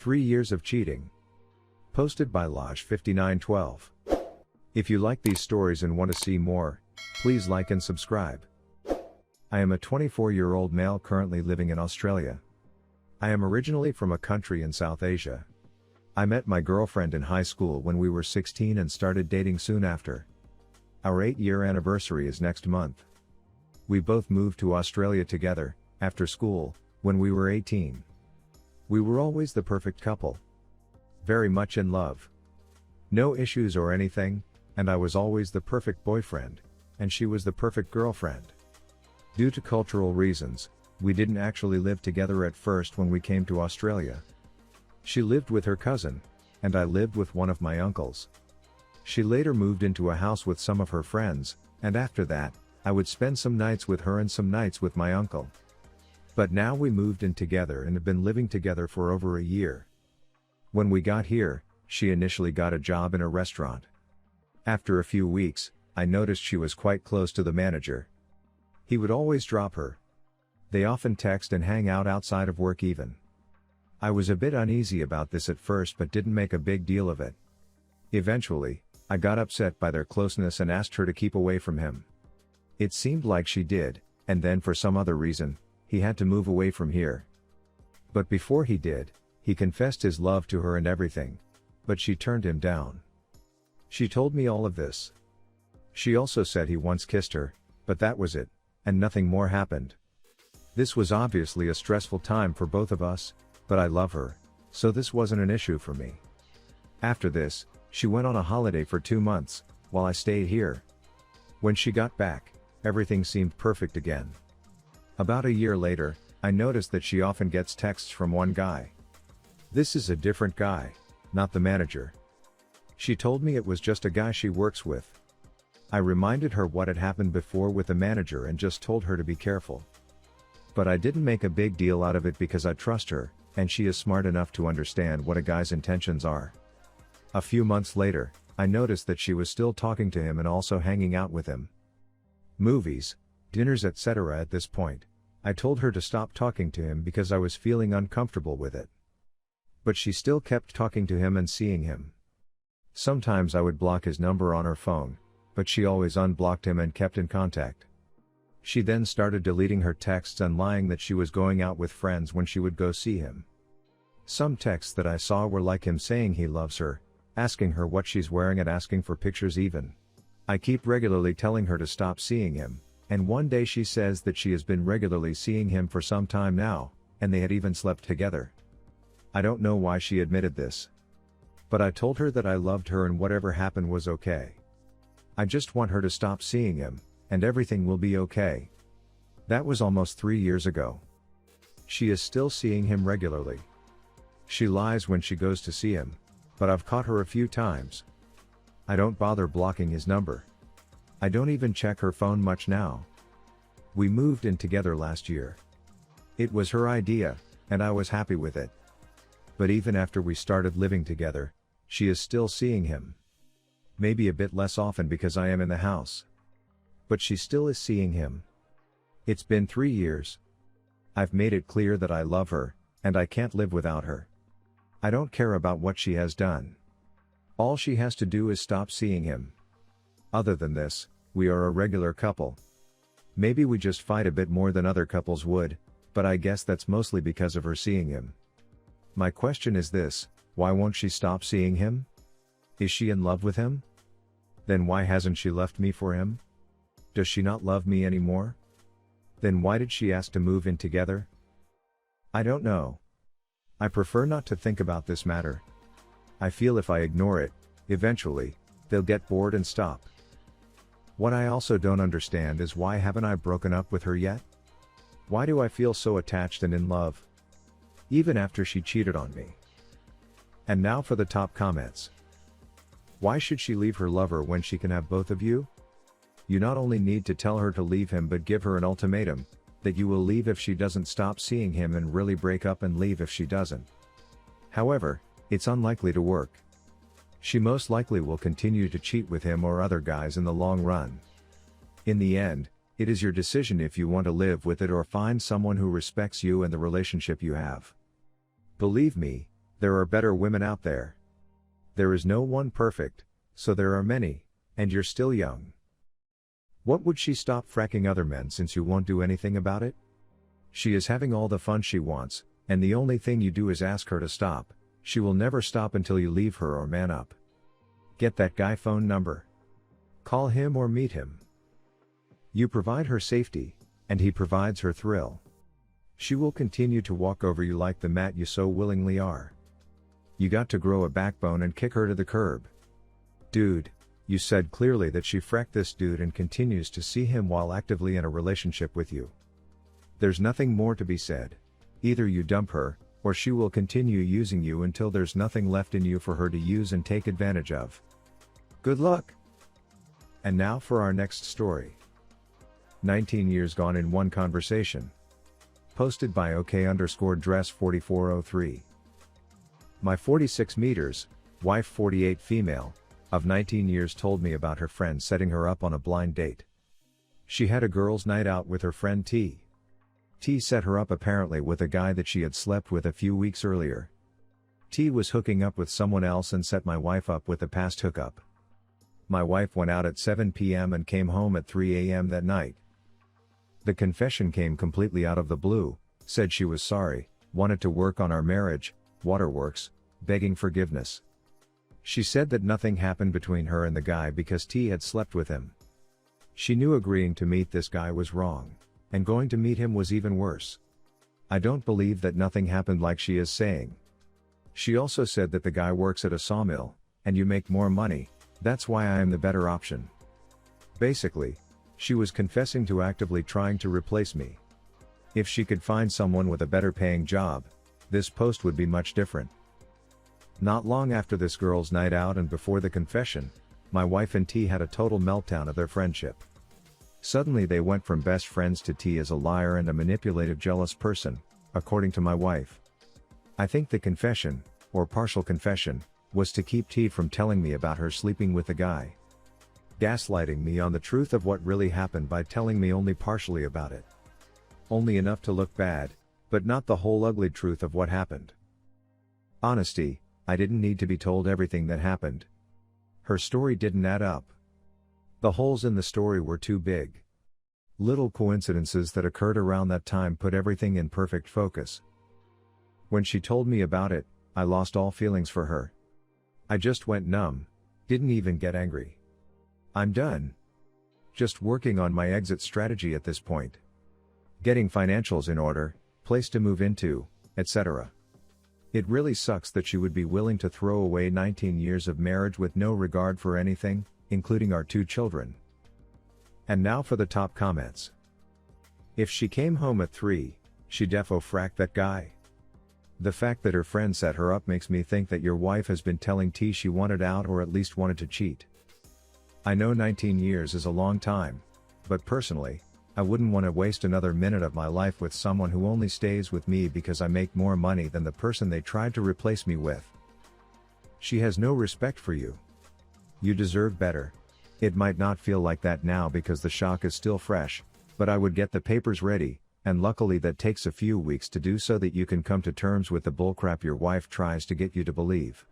3 years of cheating. Posted by Lodge5912. If you like these stories and want to see more, please like and subscribe. I am a 24-year-old male currently living in Australia. I am originally from a country in South Asia. I met my girlfriend in high school when we were 16 and started dating soon after. Our 8-year anniversary is next month. We both moved to Australia together, after school, when we were 18. We were always the perfect couple. Very much in love. No issues or anything, and I was always the perfect boyfriend, and she was the perfect girlfriend. Due to cultural reasons, we didn't actually live together at first when we came to Australia. She lived with her cousin, and I lived with one of my uncles. She later moved into a house with some of her friends, and after that, I would spend some nights with her and some nights with my uncle. But now we moved in together and have been living together for over a year. When we got here, she initially got a job in a restaurant. After a few weeks, I noticed she was quite close to the manager. He would always drop her. They often text and hang out outside of work even. I was a bit uneasy about this at first but didn't make a big deal of it. Eventually, I got upset by their closeness and asked her to keep away from him. It seemed like she did, and then for some other reason, he had to move away from here. But before he did, he confessed his love to her and everything. But she turned him down. She told me all of this. She also said he once kissed her, but that was it, and nothing more happened. This was obviously a stressful time for both of us, but I love her, so this wasn't an issue for me. After this, she went on a holiday for 2 months, while I stayed here. When she got back, everything seemed perfect again. About a year later, I noticed that she often gets texts from one guy. This is a different guy, not the manager. She told me it was just a guy she works with. I reminded her what had happened before with the manager and just told her to be careful. But I didn't make a big deal out of it because I trust her, and she is smart enough to understand what a guy's intentions are. A few months later, I noticed that she was still talking to him and also hanging out with him. Movies, dinners, etc. At this point, I told her to stop talking to him because I was feeling uncomfortable with it. But she still kept talking to him and seeing him. Sometimes I would block his number on her phone, but she always unblocked him and kept in contact. She then started deleting her texts and lying that she was going out with friends when she would go see him. Some texts that I saw were like him saying he loves her, asking her what she's wearing and asking for pictures even. I keep regularly telling her to stop seeing him, and one day she says that she has been regularly seeing him for some time now, and they had even slept together. I don't know why she admitted this. But I told her that I loved her and whatever happened was okay. I just want her to stop seeing him, and everything will be okay. That was almost 3 years ago. She is still seeing him regularly. She lies when she goes to see him, but I've caught her a few times. I don't bother blocking his number. I don't even check her phone much now. We moved in together last year. It was her idea, and I was happy with it. But even after we started living together, she is still seeing him. Maybe a bit less often because I am in the house. But she still is seeing him. It's been 3 years. I've made it clear that I love her, and I can't live without her. I don't care about what she has done. All she has to do is stop seeing him. Other than this, we are a regular couple. Maybe we just fight a bit more than other couples would, but I guess that's mostly because of her seeing him. My question is this: why won't she stop seeing him? Is she in love with him? Then why hasn't she left me for him? Does she not love me anymore? Then why did she ask to move in together? I don't know. I prefer not to think about this matter. I feel if I ignore it, eventually, they'll get bored and stop. What I also don't understand is why haven't I broken up with her yet? Why do I feel so attached and in love? Even after she cheated on me. And now for the top comments. Why should she leave her lover when she can have both of you? You not only need to tell her to leave him but give her an ultimatum, that you will leave if she doesn't stop seeing him and really break up and leave if she doesn't. However, it's unlikely to work. She most likely will continue to cheat with him or other guys in the long run. In the end, it is your decision if you want to live with it or find someone who respects you and the relationship you have. Believe me, There are better women out there. There is no one perfect, so there are many, and you're still young. What would she stop fracking other men since you won't do anything about it? She is having all the fun she wants, and the only thing you do is ask her to stop. She will never stop until you leave her or man up. Get that guy phone number. Call him or meet him. You provide her safety, and he provides her thrill. She will continue to walk over you like the mat you so willingly are. You got to grow a backbone and kick her to the curb. Dude, you said clearly that she fracked this dude and continues to see him while actively in a relationship with you. There's nothing more to be said. Either you dump her, or she will continue using you until there's nothing left in you for her to use and take advantage of. Good luck! And now for our next story. 19 years gone in one conversation. Posted by OK_dress4403. My 46 meters, wife 48 female, of 19 years told me about her friend setting her up on a blind date. She had a girls' night out with her friend T. T set her up apparently with a guy that she had slept with a few weeks earlier. T was hooking up with someone else and set my wife up with a past hookup. My wife went out at 7 p.m. and came home at 3 a.m. that night. The confession came completely out of the blue, said she was sorry, wanted to work on our marriage, waterworks, begging forgiveness. She said that nothing happened between her and the guy because T had slept with him. She knew agreeing to meet this guy was wrong, and going to meet him was even worse. I don't believe that nothing happened like she is saying. She also said that the guy works at a sawmill, and you make more money, that's why I am the better option. Basically, she was confessing to actively trying to replace me. If she could find someone with a better paying job, this post would be much different. Not long after this girl's night out and before the confession, my wife and T had a total meltdown of their friendship. Suddenly they went from best friends to T as a liar and a manipulative jealous person, according to my wife. I think the confession, or partial confession, was to keep T from telling me about her sleeping with the guy. Gaslighting me on the truth of what really happened by telling me only partially about it. Only enough to look bad, but not the whole ugly truth of what happened. Honesty, I didn't need to be told everything that happened. Her story didn't add up. The holes in the story were too big. Little coincidences that occurred around that time put everything in perfect focus. When she told me about it, I lost all feelings for her. I just went numb, didn't even get angry. I'm done. Just working on my exit strategy at this point. Getting financials in order, place to move into, etc. It really sucks that she would be willing to throw away 19 years of marriage with no regard for anything, including our 2 children. And now for the top comments. If she came home at 3, she defo fracked that guy. The fact that her friend set her up makes me think that your wife has been telling T she wanted out or at least wanted to cheat. I know 19 years is a long time, but personally, I wouldn't want to waste another minute of my life with someone who only stays with me because I make more money than the person they tried to replace me with. She has no respect for you. You deserve better. It might not feel like that now because the shock is still fresh, but I would get the papers ready, and luckily that takes a few weeks to do so that you can come to terms with the bullcrap your wife tries to get you to believe.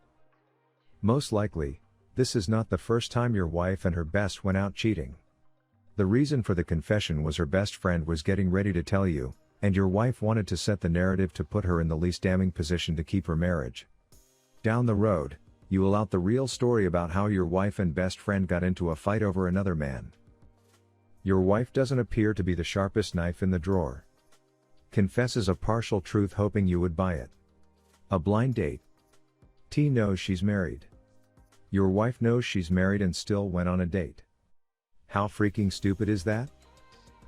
Most likely, this is not the first time your wife and her best went out cheating. The reason for the confession was her best friend was getting ready to tell you, and your wife wanted to set the narrative to put her in the least damning position to keep her marriage. Down the road, you will out the real story about how your wife and best friend got into a fight over another man. Your wife doesn't appear to be the sharpest knife in the drawer. Confesses a partial truth hoping you would buy it. A blind date. T knows she's married. Your wife knows she's married and still went on a date. How freaking stupid is that?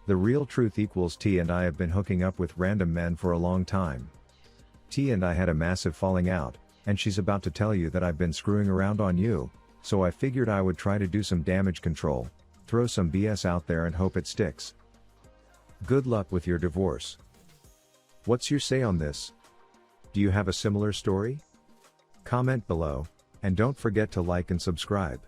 The real truth equals T and I have been hooking up with random men for a long time. T and I had a massive falling out, and she's about to tell you that I've been screwing around on you, so I figured I would try to do some damage control, throw some BS out there and hope it sticks. Good luck with your divorce. What's your say on this? Do you have a similar story? Comment below, and don't forget to like and subscribe.